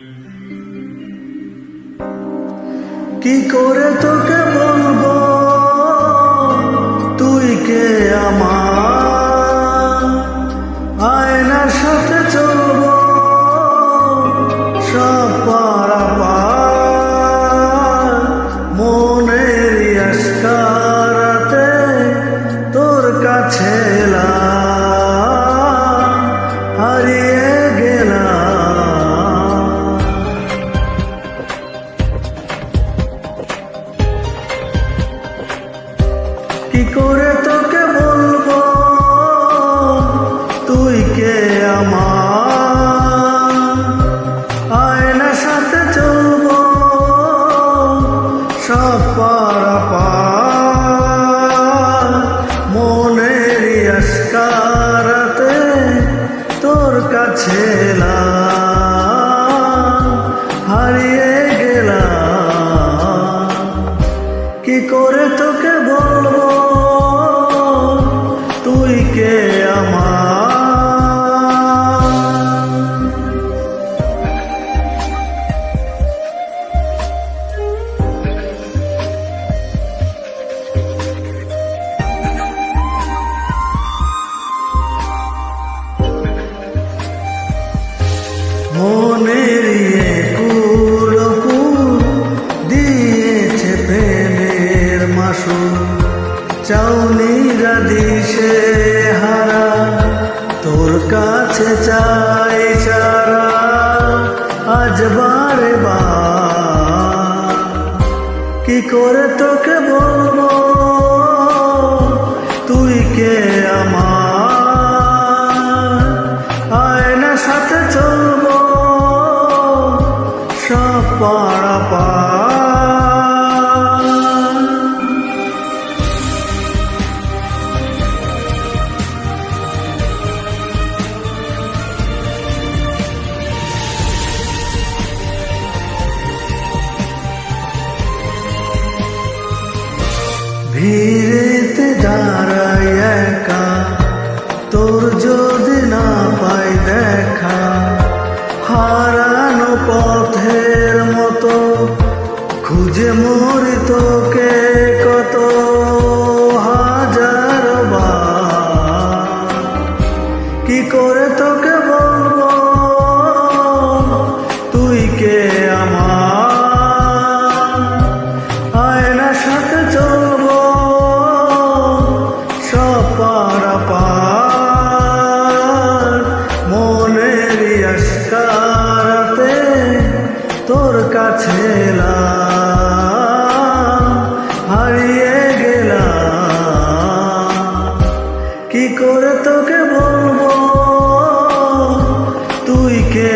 কি করে তোকে বলবো তুই কে আমার, আয়নার সাথে চলবো সব পারাপার, মনের আশকারাতে তোর কাছে এলাম, হারিয়ে গেলাম। কি করে তোকে বলবো তুই কে আমার, আয়নার সাথে চলবো সব পারাপার, মনের আশকারাতে তোর কাছে এলাম, হারিয়ে গেলাম। কি করে তোকে বলবো তুই কে আমার। মনের কুলকুল দিয়েছে প্রেমের মাসুল, চাউনিরা দিশে হারা তোর কাছে চাই চারা, আজ বারে বার। কি করে তোকে বলবো তুই কে আমার, আয়নার সাথে চলবো সব পারাপার। ভিড়েতে দাঁড়াই একা তোর যদি না পাই দেখা, হারানো পথের মতো খুঁজে মরি তোকে কত হাজার বার। কি করে তোকে বলবো তুই কে আমার, আয়নার সাথে চলবো সব পারাপার, মনের আশকারাতে তোর কাছে এলাম, হারিয়ে গেলাম। কি করে তোকে বলবো তুই কে